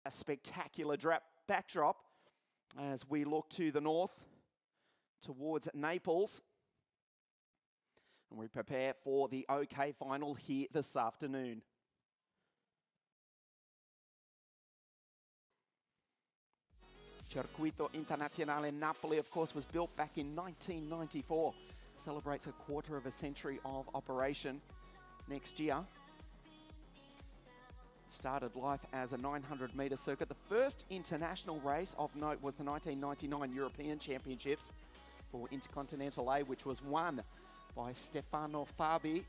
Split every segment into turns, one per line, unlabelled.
a spectacular backdrop as we look to the north towards Naples. And we prepare for the OK final here this afternoon. Circuito Internazionale Napoli, of course, was built back in 1994. Celebrates a quarter of a century of operation next year. Started life as a 900-metre circuit. The first international race of note was the 1999 European Championships for Intercontinental A, which was won by Stefano Fabi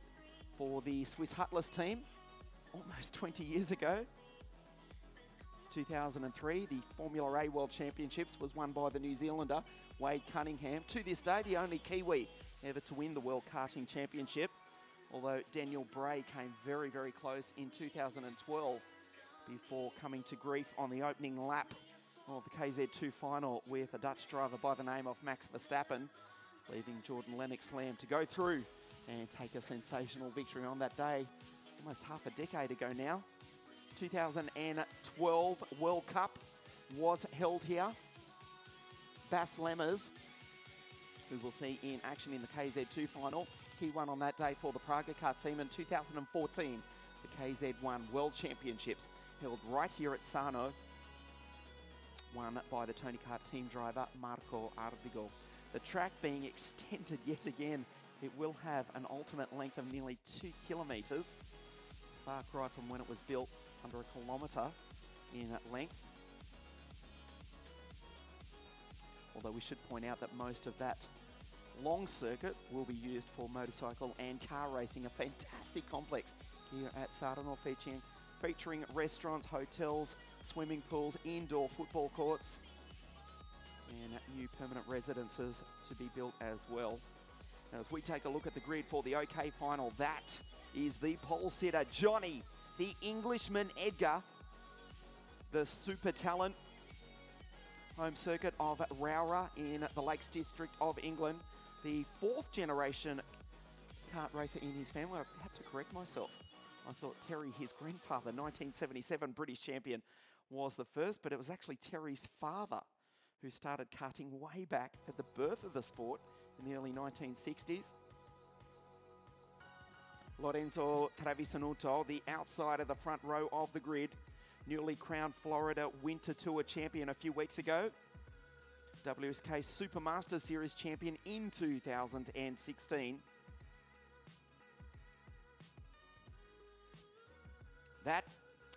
for the Swiss Hutless team almost 20 years ago. 2003, the Formula A World Championships was won by the New Zealander Wade Cunningham. To this day, the only Kiwi ever to win the World Karting Championship, although Daniel Bray came very, very close in 2012 before coming to grief on the opening lap of the KZ2 final with a Dutch driver by the name of Max Verstappen, leaving Jordan Lennox-Lamb to go through and take a sensational victory on that day almost half a decade ago now. 2012 World Cup was held here. Bas Lemmers, who we'll see in action in the KZ2 final, he won on that day for the Praga Kart team. In 2014, the KZ1 World Championships held right here at Sarno, won by the Tony Kart team driver Marco Ardigo. The track being extended yet again, it will have an ultimate length of nearly 2 kilometres, far cry from when it was built, under a kilometre in length. Although we should point out that most of that long circuit will be used for motorcycle and car racing. A fantastic complex here at Sarno, featuring restaurants, hotels, swimming pools, indoor football courts, and new permanent residences to be built as well. Now, as we take a look at the grid for the OK final, that is the pole sitter, Johnny, the Englishman Edgar, the super talent, home circuit of Rowrah in the Lakes District of England, the 4th generation kart racer in his family. I had to correct myself. I thought Terry, his grandfather, 1977 British champion, was the first, but it was actually Terry's father who started karting way back at the birth of the sport in the early 1960s. Lorenzo Travisanuto, the outside of the front row of the grid, newly crowned Florida Winter Tour champion a few weeks ago. WSK Supermaster Series champion in 2016. That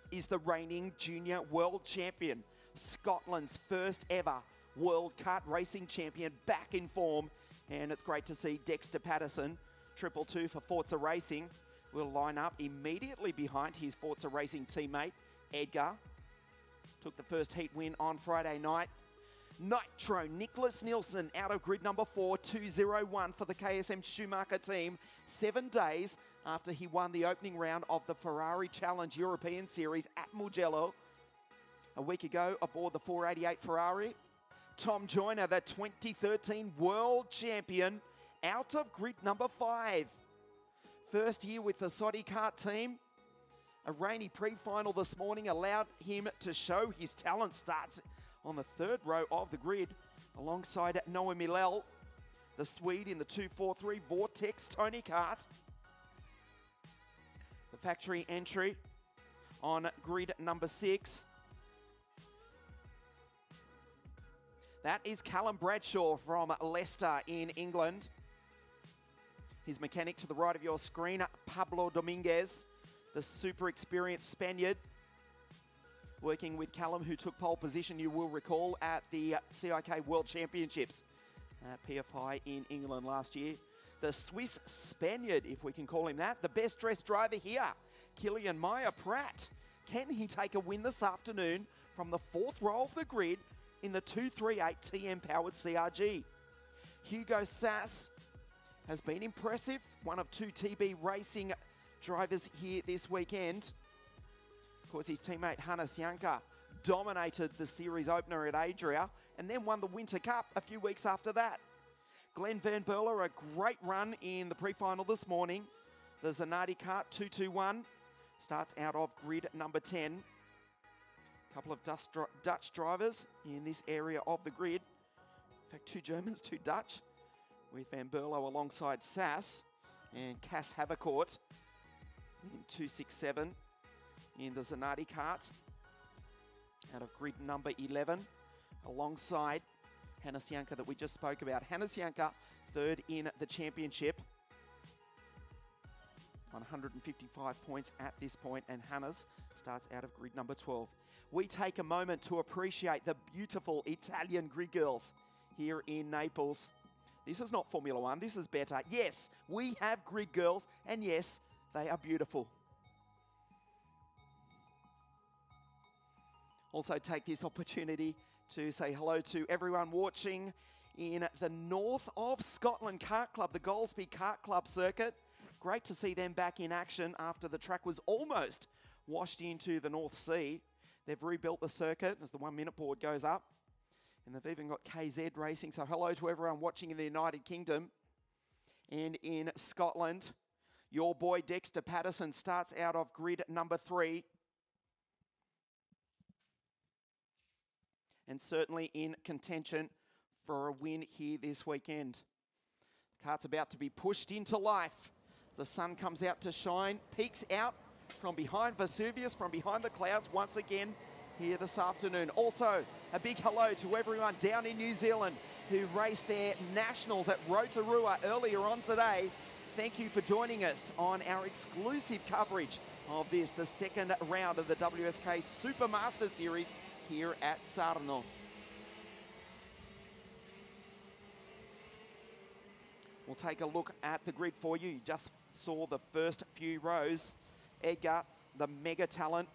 is the reigning junior world champion, Scotland's first ever world kart racing champion, back in form. And it's great to see Dexter Patterson, 222 for Forza Racing, will line up immediately behind his Forza Racing teammate, Edgar. Took the first heat win on Friday night. Nitro Nicholas Nielsen out of grid number 4, 201 for the KSM Schumacher team, 7 days after he won the opening round of the Ferrari Challenge European Series at Mugello a week ago aboard the 488 Ferrari. Tom Joyner, the 2013 world champion, out of grid number 5. First year with the Sodi Kart team. A rainy pre-final this morning allowed him to show his talent. Starts on the 3rd row of the grid alongside Noah Milel, the Swede in the 243 Vortex Tony Kart. The factory entry on grid number 6. That is Callum Bradshaw from Leicester in England. His mechanic to the right of your screen, Pablo Dominguez, the super experienced Spaniard, working with Callum, who took pole position, you will recall, at the CIK World Championships at PFI in England last year. The Swiss Spaniard, if we can call him that, the best dressed driver here, Kilian Meyer-Pratt. Can he take a win this afternoon from the 4th row of the grid in the 238 TM powered CRG? Hugo Sass has been impressive, one of 2 TB Racing drivers here this weekend. Of course, his teammate Hannes Janka dominated the series opener at Adria and then won the Winter Cup a few weeks after that. Glenn Van Berler, a great run in the pre-final this morning. The Zanardi Kart 221 starts out of grid number 10. A couple of Dutch drivers in this area of the grid. In fact, 2 Germans, 2 Dutch, with Van Berlo alongside Sass and Cas Havercourt in 267 in the Zanardi kart out of grid number 11, alongside Hannes Janka that we just spoke about. Hannes Janka, 3rd in the championship, 155 points at this point, and Hannes starts out of grid number 12. We take a moment to appreciate the beautiful Italian grid girls here in Naples. This is not Formula One, this is better. Yes, we have grid girls, and yes, they are beautiful. Also take this opportunity to say hello to everyone watching in the north of Scotland Kart Club, the Golspie Kart Club circuit. Great to see them back in action after the track was almost washed into the North Sea. They've rebuilt the circuit as the 1 minute board goes up. And they've even got KZ Racing. So hello to everyone watching in the United Kingdom and in Scotland. Your boy Dexter Patterson starts out of grid number 3. And certainly in contention for a win here this weekend. The kart's about to be pushed into life. The sun comes out to shine, peeks out from behind Vesuvius, from behind the clouds once again here this afternoon. Also, a big hello to everyone down in New Zealand who raced their nationals at Rotorua earlier on today. Thank you for joining us on our exclusive coverage of this, the second round of the WSK Supermaster Series here at Sarno. We'll take a look at the grid for you. You just saw the first few rows. Edgar, the mega talent,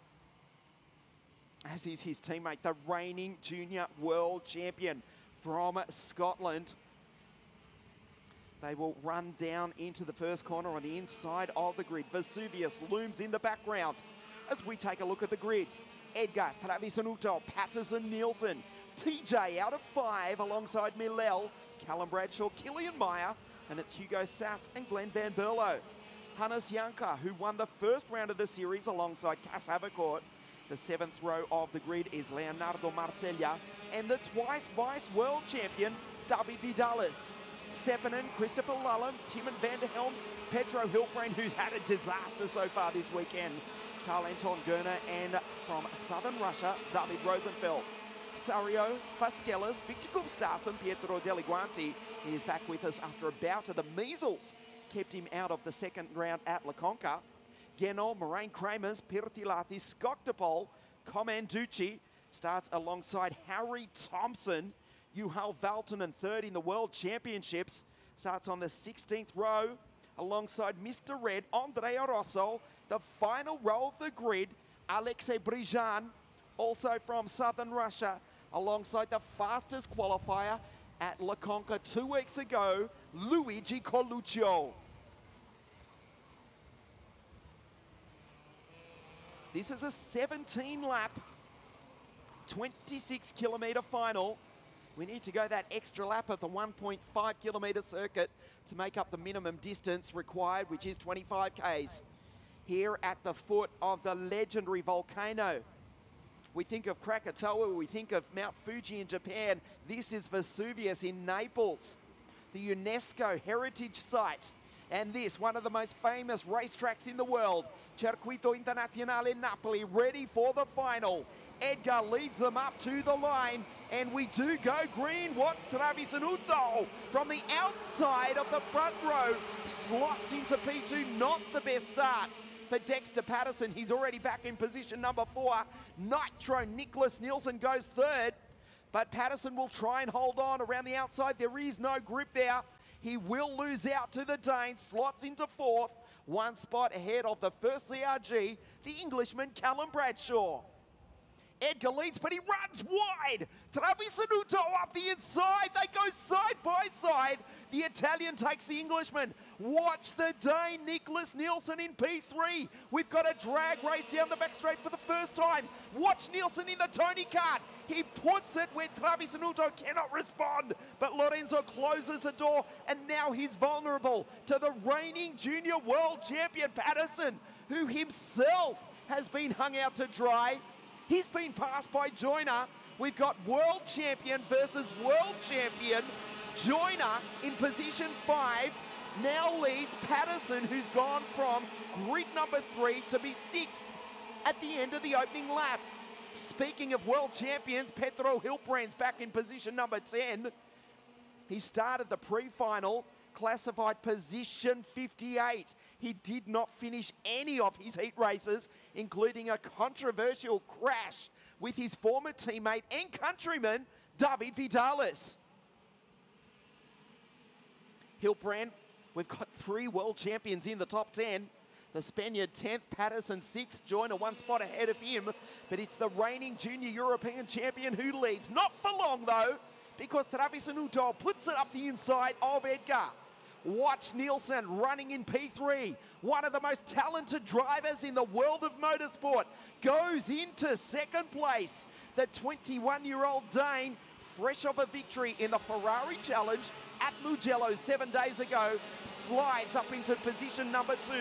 as is his teammate, the reigning junior world champion from Scotland. They will run down into the first corner on the inside of the grid. Vesuvius looms in the background as we take a look at the grid. Edgar, Travisanuto, Patterson, Nielsen, TJ out of 5 alongside Millell, Callum Bradshaw, Killian Meyer, and it's Hugo Sass and Glenn Van Berlo. Hannes Janka, who won the first round of the series alongside Cas Havercourt. The 7th row of the grid is Leonardo Marcella and the twice vice world champion, David Vidalis. Sepinen, Christopher Lullen, Timon van der Helm, Petro Hiltbrand, who's had a disaster so far this weekend. Karl Anton Gerner, and from southern Russia, David Rosenfeld. Sario Vasquez, Victor Gustafsson, Pietro Deliguanti is back with us after a bout of the measles. Kept him out of the second round at La Conca. Genol, Moraine Kramers, Pirtilati, Skoktopol, Comanducci starts alongside Harry Thompson. Juhal Valtonen, 3rd in the World Championships, starts on the 16th row alongside Mr. Red, Andrea Rosso. The final row of the grid, Alexei Brijan, also from southern Russia, alongside the fastest qualifier at La Conca 2 weeks ago, Luigi Coluccio. This is a 17-lap, 26-kilometre final. We need to go that extra lap of the 1.5-kilometre circuit to make up the minimum distance required, which is 25 Ks. Here at the foot of the legendary volcano. We think of Krakatoa, we think of Mount Fuji in Japan. This is Vesuvius in Naples, the UNESCO heritage site. And this, one of the most famous racetracks in the world, Circuito Internazionale Napoli, ready for the final. Edgar leads them up to the line, and we do go green. Watch Travisanuto from the outside of the front row, slots into P2, not the best start for Dexter Patterson. He's already back in position number 4. Nitro Nicholas Nielsen goes 3rd, but Patterson will try and hold on around the outside. There is no grip there. He will lose out to the Dane, slots into 4th, 1 spot ahead of the first CRG, the Englishman Callum Bradshaw. Edgar leads, but he runs wide. Travisanuto up the inside. They go side by side. The Italian takes the Englishman. Watch the Dane, Nicholas Nielsen in P3. We've got a drag race down the back straight for the first time. Watch Nielsen in the Tony kart. He puts it where Travisanuto cannot respond, but Lorenzo closes the door, and now he's vulnerable to the reigning junior world champion Patterson, who himself has been hung out to dry. He's been passed by Joyner. We've got world champion versus world champion. Joyner in position 5 now leads Patterson, who's gone from grid number 3 to be 6th at the end of the opening lap. Speaking of world champions, Pedro Hilbrand's back in position number 10. He started the pre-final, classified position 58. He did not finish any of his heat races, including a controversial crash with his former teammate and countryman, David Vidalis. Hilbrand, we've got 3 world champions in the top 10. The Spaniard 10th, Patterson 6th, Joyner 1 spot ahead of him. But it's the reigning junior European champion who leads. Not for long though, because Travis Nuttall puts it up the inside of Edgar. Watch Nielsen running in P3. One of the most talented drivers in the world of motorsport goes into second place. The 21-year-old Dane, fresh off a victory in the Ferrari Challenge at Mugello 7 days ago, slides up into position number 2.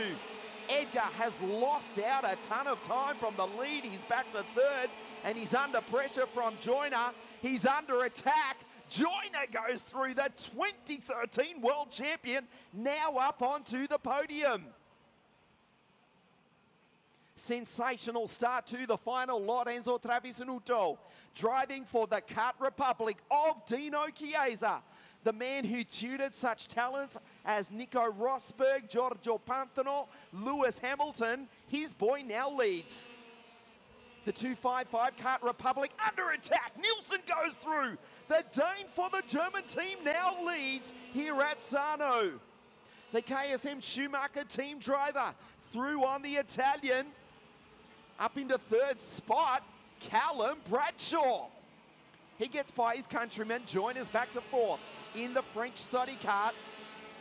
Edgar has lost out a ton of time from the lead. He's back to 3rd, and he's under pressure from Joyner. He's under attack. Joyner goes through, the 2013 world champion, now up onto the podium. Sensational start to the final. Lorenzo Travisanuto driving for the Kart Republic of Dino Chiesa, the man who tutored such talents as Nico Rosberg, Giorgio Pantano, Lewis Hamilton. His boy now leads. The 255 Kart Republic under attack. Nielsen goes through. The Dane for the German team now leads here at Sarno. The KSM Schumacher team driver through on the Italian. Up into 3rd spot, Callum Bradshaw. He gets by his countryman. Joyner's back to 4th in the French Soddy Kart.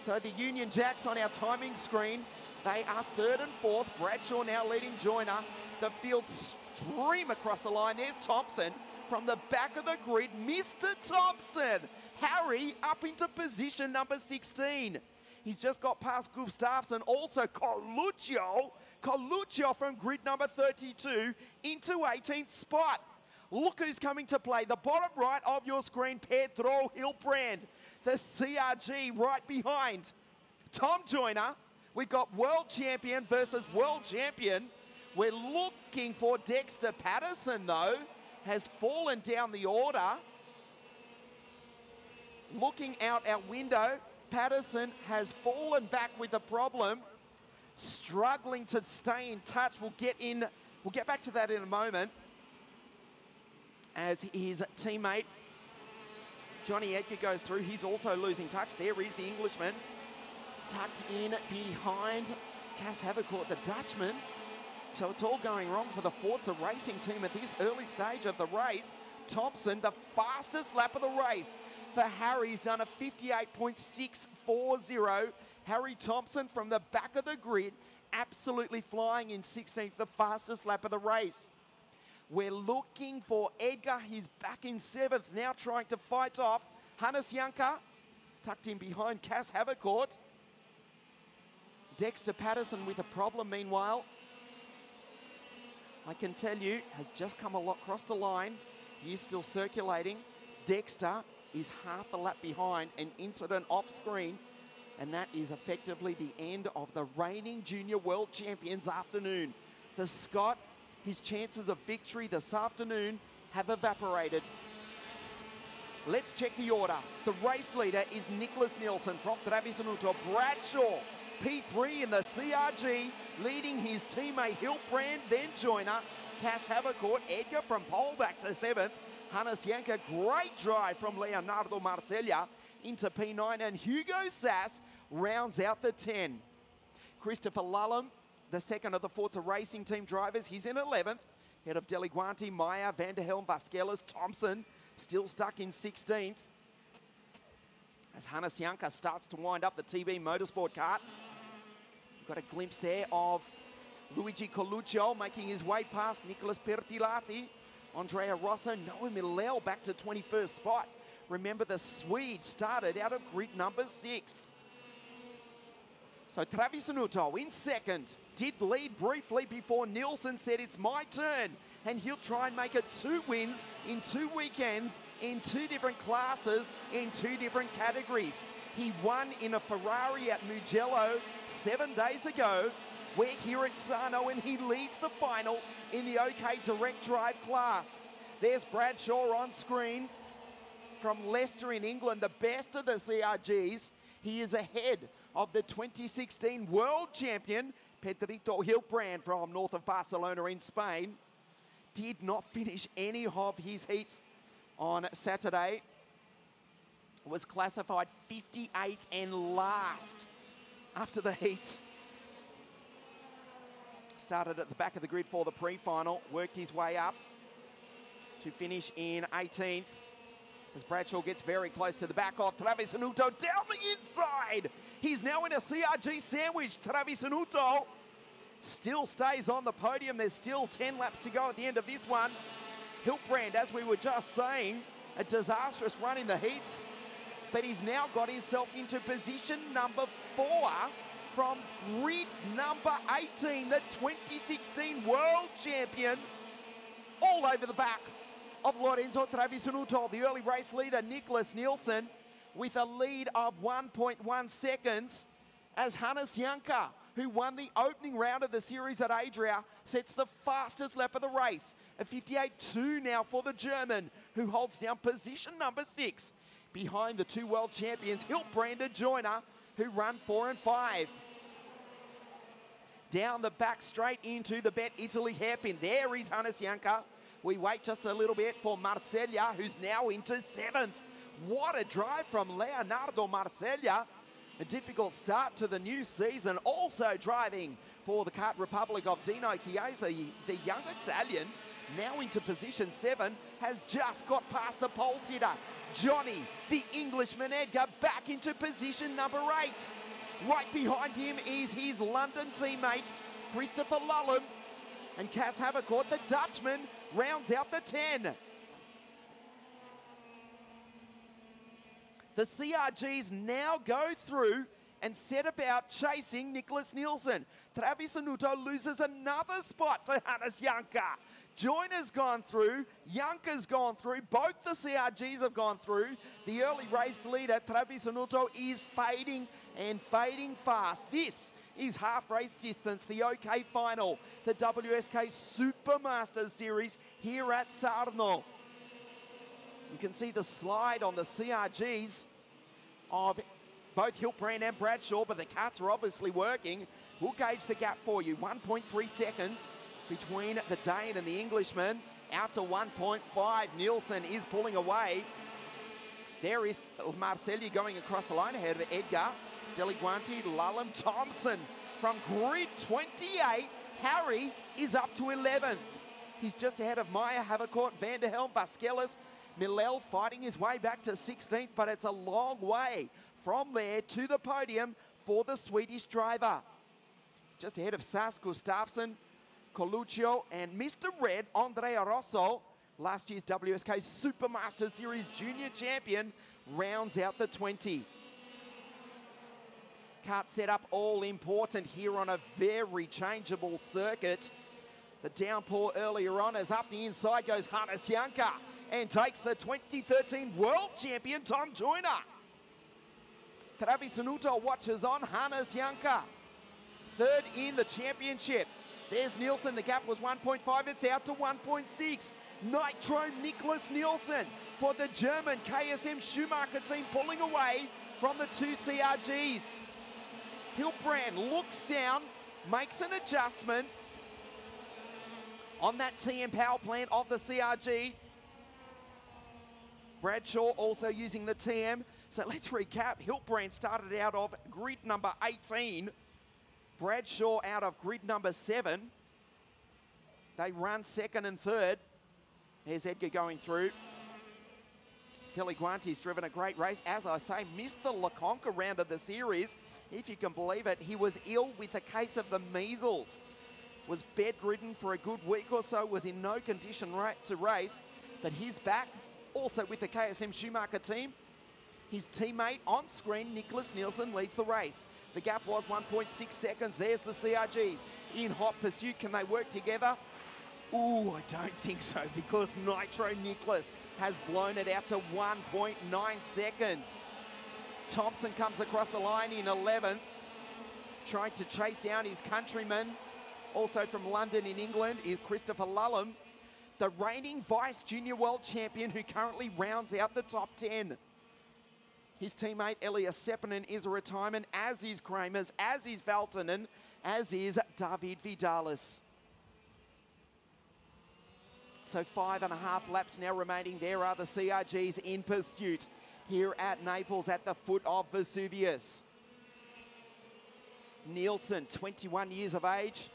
So the Union Jacks on our timing screen, they are 3rd and 4th. Bradshaw now leading Joyner. The field stream across the line. There's Thompson from the back of the grid. Mr. Thompson. Harry up into position number 16. He's just got past Gustafsson. Also Coluccio from grid number 32 into 18th spot. Look who's coming to play. The bottom right of your screen, Pedro Hilbrand. The CRG right behind Tom Joyner. We've got world champion versus world champion. We're looking for Dexter Patterson, though. Has fallen down the order. Looking out our window, Patterson has fallen back with a problem. Struggling to stay in touch. We'll get back to that in a moment. As his teammate, Johnny Edgar, goes through. He's also losing touch. There is the Englishman. Tucked in behind Cas Havercourt, the Dutchman. So it's all going wrong for the Forza Racing team at this early stage of the race. Thompson, the fastest lap of the race for Harry's done a 58.640. Harry Thompson from the back of the grid, absolutely flying in 16th, the fastest lap of the race. We're looking for Edgar. He's back in 7th, now trying to fight off Hannes Janka, tucked in behind Cas Havercourt. Dexter Patterson with a problem meanwhile. I can tell you, has just come across the line. He is still circulating. Dexter is half a lap behind, an incident off screen, and that is effectively the end of the reigning junior world champions afternoon. The Scot, his chances of victory this afternoon have evaporated. Let's check the order. The race leader is Nicholas Nielsen from Travisanuto. Bradshaw, P3 in the CRG, leading his teammate Hilbrand, then Joyner. Cas Havercourt, Edgar from pole back to 7th. Hannes Janka, great drive from Leonardo Marcella into P9, and Hugo Sass rounds out the 10. Christopher Lullum, the second of the Forza Racing team drivers, he's in 11th. Head of Deliguanti, Meyer, Vanderhelm, Vasquez, Thompson, still stuck in 16th. As Hannes Janka starts to wind up the TB Motorsport kart. We've got a glimpse there of Luigi Coluccio making his way past Nicolas Pertilati. Andrea Rosso, Noah Millel back to 21st spot. Remember, the Swede started out of grid number 6. So Travisanuto in second. did lead briefly before Nielsen said it's my turn, and he'll try and make it 2 wins in 2 weekends in 2 different classes in 2 different categories. He won in a Ferrari at Mugello 7 days ago. We're here at Sarno and he leads the final in the OK Direct Drive class. There's Bradshaw on screen from Leicester in England, the best of the CRGs. He is ahead of the 2016 World Champion, Pedrito Hilbrand from north of Barcelona in Spain. Did not finish any of his heats on Saturday. Was classified 58th and last after the heats. Started at the back of the grid for the pre-final, worked his way up to finish in 18th. As Bradshaw gets very close to the back of Travis Hanuto down the inside. He's now in a CRG sandwich. Travis Hanuto still stays on the podium. There's still 10 laps to go at the end of this one. Hilbrand, as we were just saying, a disastrous run in the heats, but he's now got himself into position number 4 from grid number 18, the 2016 World Champion, all over the back of Lorenzo Travis Hanuto. The early race leader, Nicholas Nielsen, with a lead of 1.1 seconds, as Hannes Janka, who won the opening round of the series at Adria, sets the fastest lap of the race. A 58.2 now for the German, who holds down position number 6. Behind the 2 world champions, Hilbrand and Joyner, who run 4 and 5. Down the back straight into the Bet Italy hairpin. There is Hannes Janka. We wait just a little bit for Marcella, who's now into 7th. What a drive from Leonardo Marcella. A difficult start to the new season. Also driving for the Kart Republic of Dino Chiesa, the young Italian, now into position 7, has just got past the pole sitter. Johnny, the Englishman Edgar, back into position number 8. Right behind him is his London teammate, Christopher Lullum. And Cas Havercourt, the Dutchman, rounds out the 10. The CRGs now go through and set about chasing Nicholas Nielsen. Travis Hanuto loses another spot to Hannes Janka. Joyner's gone through, Janka's gone through, both the CRGs have gone through. The early race leader, Travis Hanuto, is fading and fading fast. This is half race distance, the OK final, the WSK Supermasters Series here at Sarno. You can see the slide on the CRGs of both Hilbrand and Bradshaw, but the karts are obviously working. We'll gauge the gap for you. 1.3 seconds between the Dane and the Englishman, out to 1.5. Nielsen is pulling away. There is Marcelli going across the line ahead of Edgar. Deliguanti, Lullum, Thompson from grid 28. Harry is up to 11th. He's just ahead of Meyer, Havercourt, Vanderhelm, Vasquez, Millel fighting his way back to 16th, but it's a long way from there to the podium for the Swedish driver. He's just ahead of Sass, Gustafsson, Coluccio, and Mr. Red, Andrea Rosso, last year's WSK Supermaster Series Junior Champion, rounds out the 20. Kart setup all important here on a very changeable circuit. The downpour earlier on, as up the inside goes Hannes Janka and takes the 2013 World Champion Tom Joyner. Travis Hanuto watches on. Hannes Janka, 3rd in the championship. There's Nielsen, the gap was 1.5, it's out to 1.6. Nitro Nicholas Nielsen for the German KSM Schumacher team, pulling away from the 2 CRGs. Hilbrand looks down, makes an adjustment on that TM power plant of the CRG. Bradshaw also using the TM. So let's recap. Hilbrand started out of grid number 18. Bradshaw out of grid number 7. They run 2nd and 3rd. There's Edgar going through. Deliguanti's driven a great race. As I say, missed the Leconca round of the series. If you can believe it, he was ill with a case of the measles. Was bedridden for a good week or so, was in no condition to race, but he's back, also with the KSM Schumacher team. His teammate on screen, Nicholas Nielsen, leads the race. The gap was 1.6 seconds. There's the CRGs. in hot pursuit. Can they work together? Ooh, I don't think so, because Nitro Nicholas has blown it out to 1.9 seconds. Thompson comes across the line in 11th, trying to chase down his countryman. Also from London in England is Christopher Lulham, the reigning Vice Junior World Champion who currently rounds out the top 10. His teammate Elias Sepinen is a retirement, as is Kramers, as is Valtonen, as is David Vidalis. So 5.5 laps now remaining. There are the CRGs in pursuit here at Naples at the foot of Vesuvius. Nielsen, 21 years of age.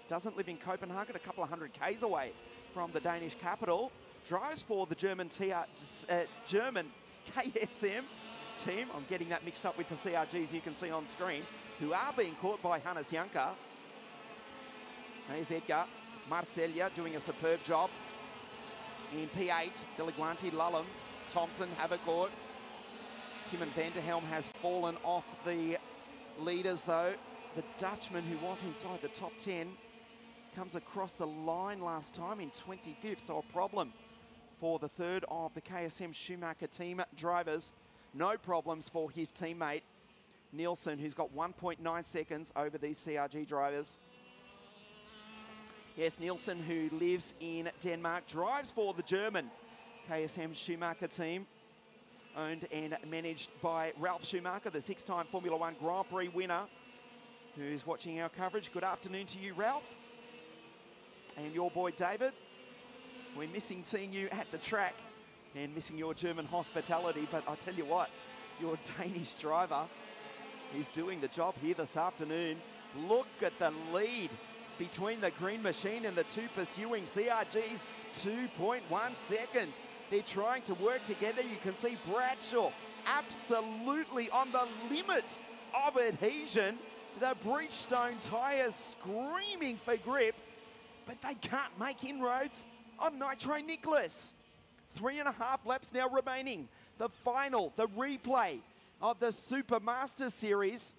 Doesn't live in Copenhagen, a couple of hundred Ks away from the Danish capital. Drives for the German KSM team. I'm getting that mixed up with the CRGs you can see on screen, who are being caught by Hannes Janka. There's Edgar Marcellia doing a superb job. In P8, Deliguanti, Lulham, Thompson, Havercourt. Timon van der Helm has fallen off the leaders though. The Dutchman, who was inside the top 10, comes across the line last time in 25th, so a problem for the third of the KSM Schumacher team drivers. No problems for his teammate Nielsen, who's got 1.9 seconds over these CRG drivers. Yes, Nielsen, who lives in Denmark, drives for the German KSM Schumacher team, owned and managed by Ralf Schumacher, the 6-time Formula One Grand Prix winner, who's watching our coverage. Good afternoon to you, Ralph. And your boy, David. We're missing seeing you at the track and missing your German hospitality, but I tell you what, your Danish driver is doing the job here this afternoon. Look at the lead between the Green Machine and the two pursuing CRGs, 2.1 seconds. They're trying to work together. You can see Bradshaw absolutely on the limit of adhesion. The Bridgestone tyres screaming for grip, but they can't make inroads on Nitro Nicholas. 3.5 laps now remaining. The final, the replay of the Super Master Series.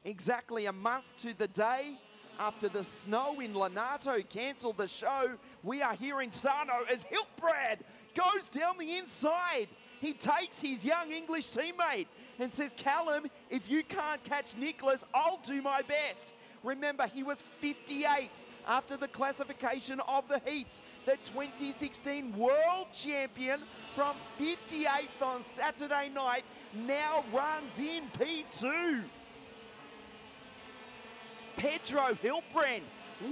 Exactly a month to the day after the snow in Lonato cancelled the show. We are here in Sano as Hiltbrand goes down the inside. He takes his young English teammate and says, Callum, if you can't catch Nicholas, I'll do my best. Remember, he was 58th after the classification of the heats. The 2016 world champion from 58th on Saturday night now runs in P2. Pedro Hiltbrand,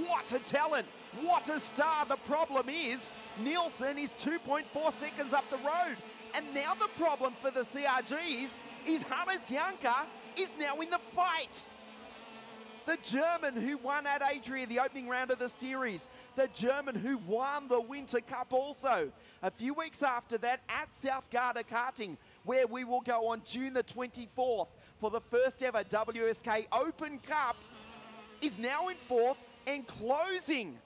what a talent, what a star. The problem is Nielsen is 2.4 seconds up the road. And now the problem for the CRGs is Hannes Janka is now in the fight. The German who won at Adria the opening round of the series. The German who won the Winter Cup also. A few weeks after that at South Garda Karting, where we will go on June the 24th for the first ever WSK Open Cup, is now in fourth and closing.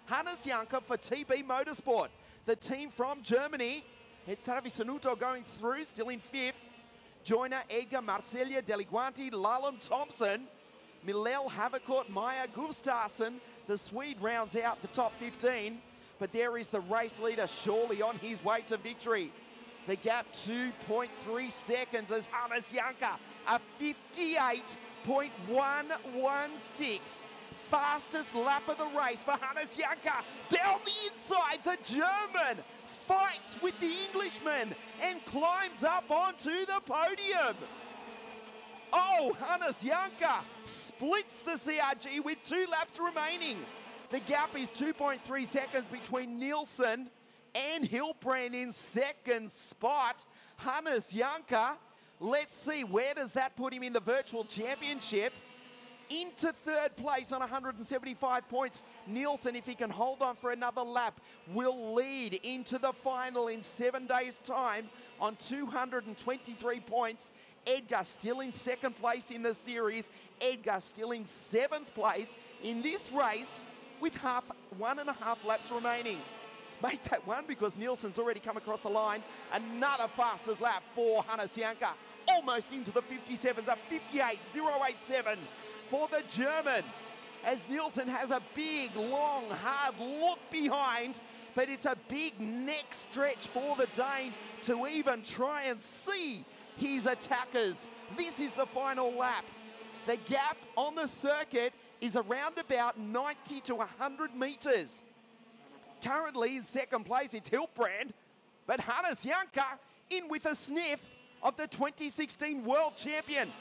Hannes Janka for TB Motorsport. The team from Germany. It's Travis Sanuto going through, still in fifth. Joyner, Edgar, Marcellia, Deliguanti, Lulham, Thompson, Millell, Havercourt, Meyer, Gustafsson. The Swede rounds out the top 15. But there is the race leader, surely on his way to victory. The gap 2.3 seconds as Hannes Janka, a 58.116. Fastest lap of the race for Hannes Janka. Down the inside, the German fights with the Englishman and climbs up onto the podium. Oh, Hannes Janka splits the CRG with 2 laps remaining. The gap is 2.3 seconds between Nielsen and Hiltbrand in second spot. Hannes Janka, let's see, where does that put him in the virtual championship? Into third place on 175 points. Nielsen, if he can hold on for another lap, will lead into the final in 7 days' time on 223 points. Edgar still in second place in the series. Edgar still in 7th place in this race with 1.5 laps remaining. Make that one because Nielsen's already come across the line. Another fastest lap for Hannes Janka. almost into the 57s, a 58.087 for the German, as Nielsen has a big, long, hard look behind, but it's a big neck stretch for the Dane to even try and see his attackers. This is the final lap. The gap on the circuit is around about 90 to 100 metres. Currently in second place, it's Hiltbrand, but Hannes Janka in with a sniff of the 2016 World Champion.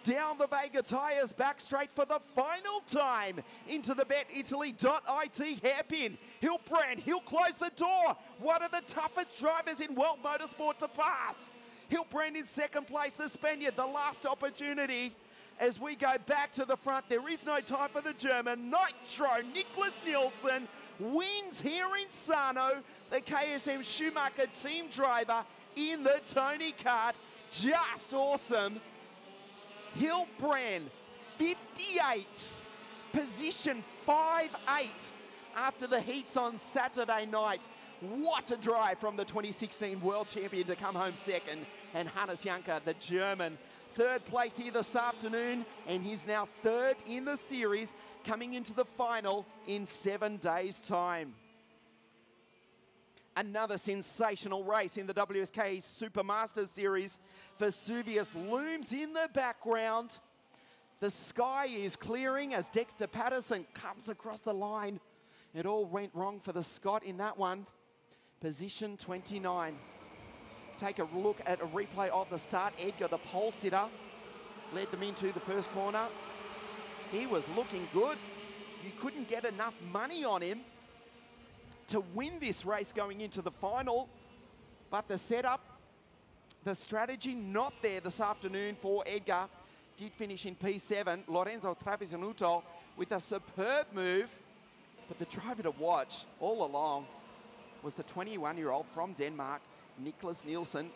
Down the Vega tyres, back straight for the final time into the BetItaly.it hairpin. Hiltbrand, he'll close the door. One of the toughest drivers in world motorsport to pass. Hiltbrand in second place, the Spaniard, the last opportunity. As we go back to the front, there is no time for the German. Nitro, Nicholas Nielsen wins here in Sano, the KSM Schumacher team driver in the Tony Kart. Just awesome. Hiltbrand, 58th, position 5-8 after the heats on Saturday night. What a drive from the 2016 World Champion to come home second. And Hannes Janka, the German, third place here this afternoon, and he's now third in the series, coming into the final in 7 days' time. Another sensational race in the WSK Supermasters Series. Vesuvius looms in the background. The sky is clearing as Dexter Patterson comes across the line. It all went wrong for the Scot in that one. Position 29. Take a look at a replay of the start. Edgar, the pole sitter, led them into the first corner. He was looking good. You couldn't get enough money on him to win this race going into the final, but the setup, the strategy not there this afternoon for Edgar. Did finish in P7. Lorenzo Travisanuto with a superb move, but the driver to watch all along was the 21-year-old from Denmark, Nicholas Nielsen.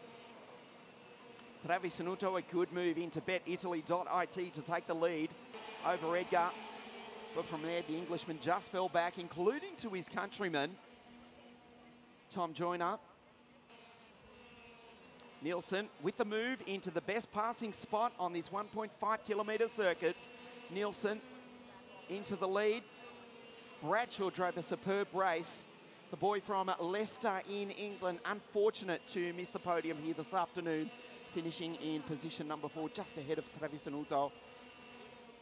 Travisanuto, a good move into BetItaly.it to take the lead over Edgar. But from there, the Englishman just fell back, including to his countryman, Tom Joyner. Nielsen with the move into the best passing spot on this 1.5 kilometre circuit. Nielsen into the lead. Bradshaw drove a superb race. The boy from Leicester in England, unfortunate to miss the podium here this afternoon, finishing in position number 4, just ahead of Travisanuto.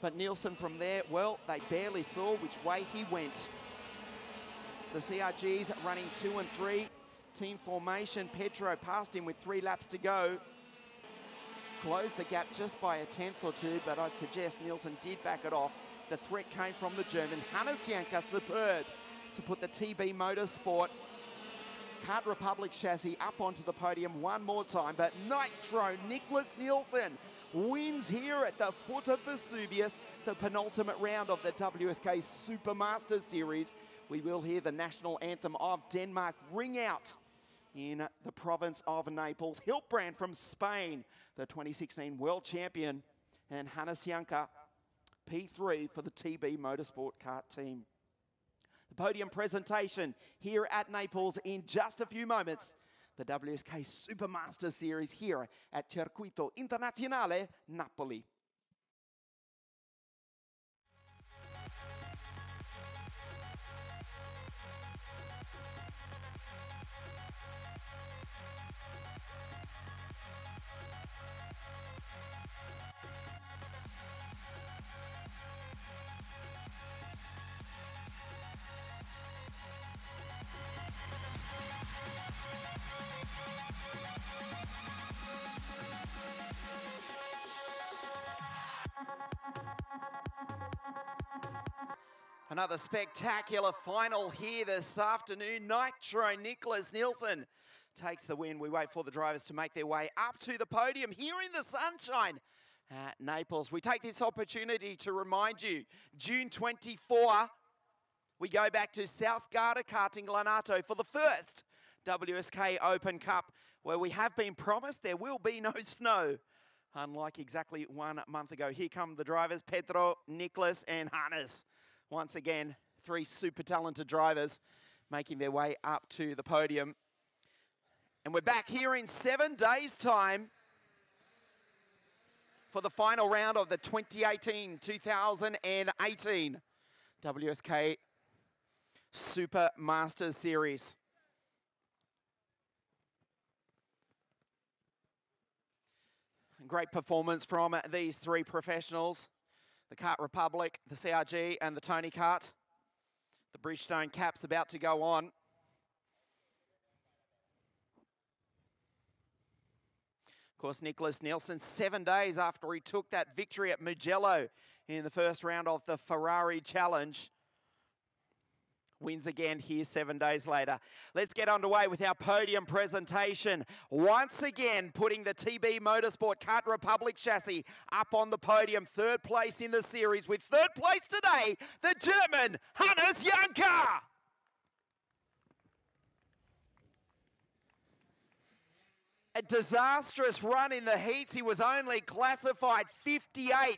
But Nielsen from there, well, they barely saw which way he went. The CRGs running 2 and 3. Team formation, Pedro passed him with 3 laps to go. Closed the gap just by a tenth or two, but I'd suggest Nielsen did back it off. The threat came from the German. Hannes Janka, superb to put the TB Motorsport Kart Republic chassis up onto the podium one more time. But Nitro, Nicholas Nielsen wins here at the foot of Vesuvius, the penultimate round of the WSK Supermasters Series. We will hear the national anthem of Denmark ring out in the province of Naples. Hiltbrand from Spain, the 2016 World Champion, and Hannes Janka, P3 for the TB Motorsport Kart team. The podium presentation here at Naples in just a few moments. The WSK Supermaster Series here at Circuito Internazionale Napoli. Another spectacular final here this afternoon. Nitro Nicholas Nielsen takes the win. We wait for the drivers to make their way up to the podium here in the sunshine at Naples. We take this opportunity to remind you, June 24, we go back to South Garda Karting Lanato for the first WSK Open Cup, where we have been promised there will be no snow. Unlike exactly 1 month ago. Here come the drivers, Pedro, Nicholas and Hannes. Once again, 3 super talented drivers making their way up to the podium. And we're back here in 7 days' time for the final round of the 2018 WSK Super Masters Series. Great performance from these three professionals, the Kart Republic, the CRG and the Tony Kart. The Bridgestone Cap's about to go on. Of course, Nicholas Nielsen, 7 days after he took that victory at Mugello in the first round of the Ferrari Challenge, wins again here 7 days later. Let's get underway with our podium presentation. Once again, putting the TB Motorsport Kart Republic chassis up on the podium. Third place in the series with third place today, the German Hannes Janka. A disastrous run in the heats. He was only classified 58th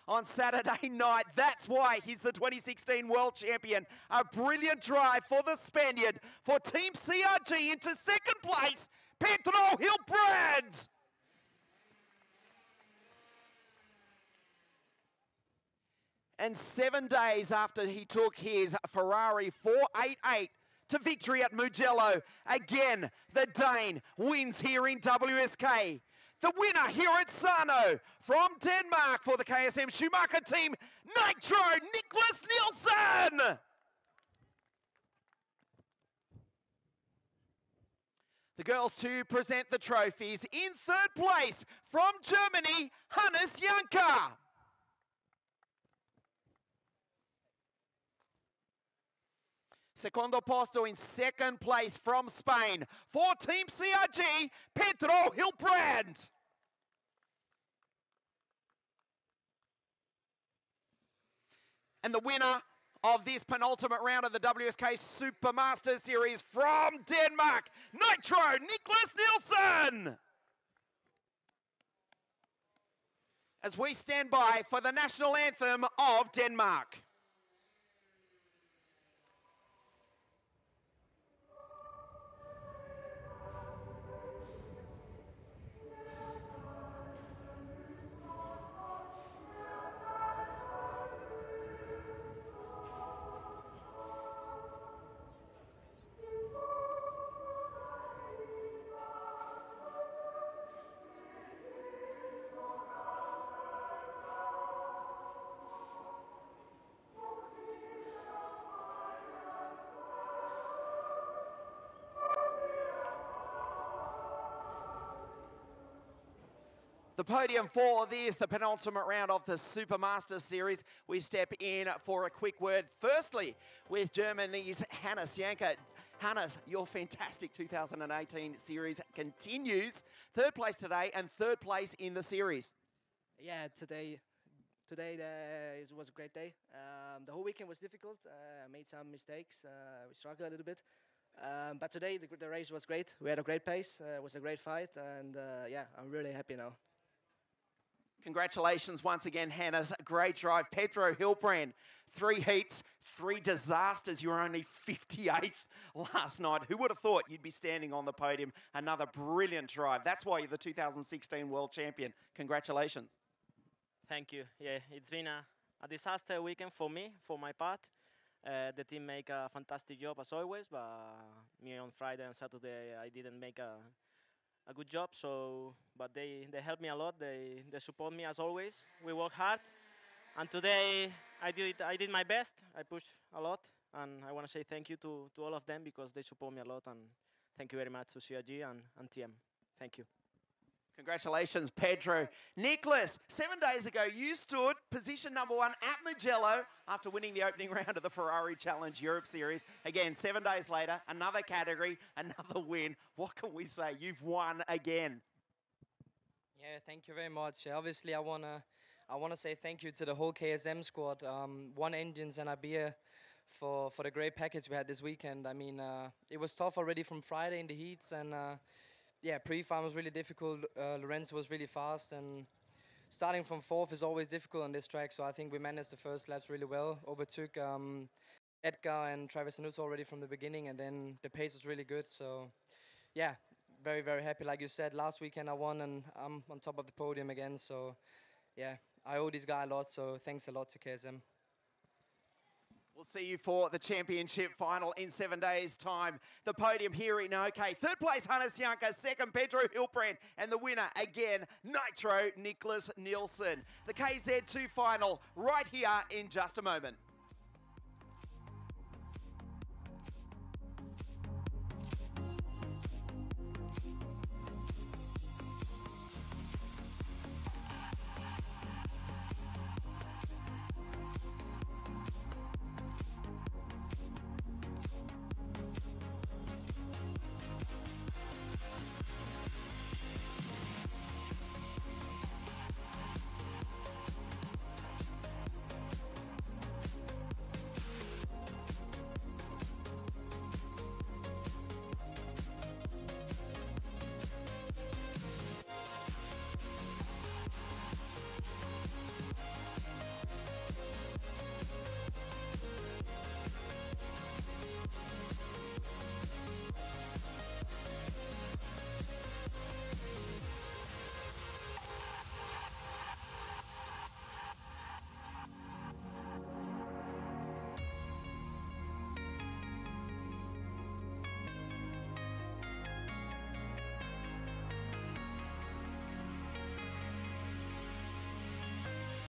on Saturday night. That's why he's the 2016 World Champion. A brilliant drive for the Spaniard. For Team CRG into second place, Pedro Hilbrand. And 7 days after he took his Ferrari 488 to victory at Mugello, again, the Dane wins here in WSK. The winner here at Sano from Denmark for the KSM Schumacher team, Nitro Nicholas Nielsen. The girls to present the trophies. In third place from Germany, Hannes Janka. Secondo posto in second place from Spain for Team CRG, Pedro Hilbrand. And the winner of this penultimate round of the WSK Super Masters Series from Denmark, Nitro Nicholas Nielsen. As we stand by for the national anthem of Denmark. The podium for this, the penultimate round of the Super Masters Series. We step in for a quick word. Firstly, with Germany's Hannes Janka. Hannes, your fantastic 2018 series continues. Third place today and third place in the series.
Yeah, today it was a great day. The whole weekend was difficult. I made some mistakes. We struggled a little bit. But today the race was great. We had a great pace. It was a great fight. And yeah, I'm really happy now.
Congratulations once again, Hannes. Great drive. Pedro Hilbrand, 3 heats, 3 disasters. You were only 58th last night. Who would have thought you'd be standing on the podium? Another brilliant drive. That's why you're the 2016 World Champion. Congratulations.
Thank you. Yeah, it's been a disaster weekend for me, for my part. The team make a fantastic job as always, but me on Friday and Saturday I didn't make a good job. So, but they helped me a lot. They support me as always. We work hard, and today I did my best. I pushed a lot, and I want to say thank you to all of them because they support me a lot. And thank you very much to CRG and TM. Thank you.
Congratulations, Pedro. Nicholas, 7 days ago, you stood position number 1 at Mugello after winning the opening round of the Ferrari Challenge Europe Series. Again, 7 days later, another category, another win. What can we say? You've won again.
Yeah, thank you very much. Obviously, I wanna say thank you to the whole KSM squad, One Engines and Abia, for the great package we had this weekend. I mean, it was tough already from Friday in the heats, and yeah, pre-farm was really difficult. Lorenzo was really fast, and starting from 4th is always difficult on this track. So I think we managed the first laps really well. Overtook Edgar and Travis Anuto already from the beginning, and then the pace was really good. So yeah, very, very happy. Like you said, last weekend I won, and I'm on top of the podium again. So yeah, I owe this guy a lot, so thanks a lot to KSM.
We'll see you for the championship final in 7 days' time. The podium here in OK. Third place, Hannes Janka. Second, Pedro Hilbrand. And the winner, again, Nitro Nicholas Nielsen. The KZ2 final right here in just a moment.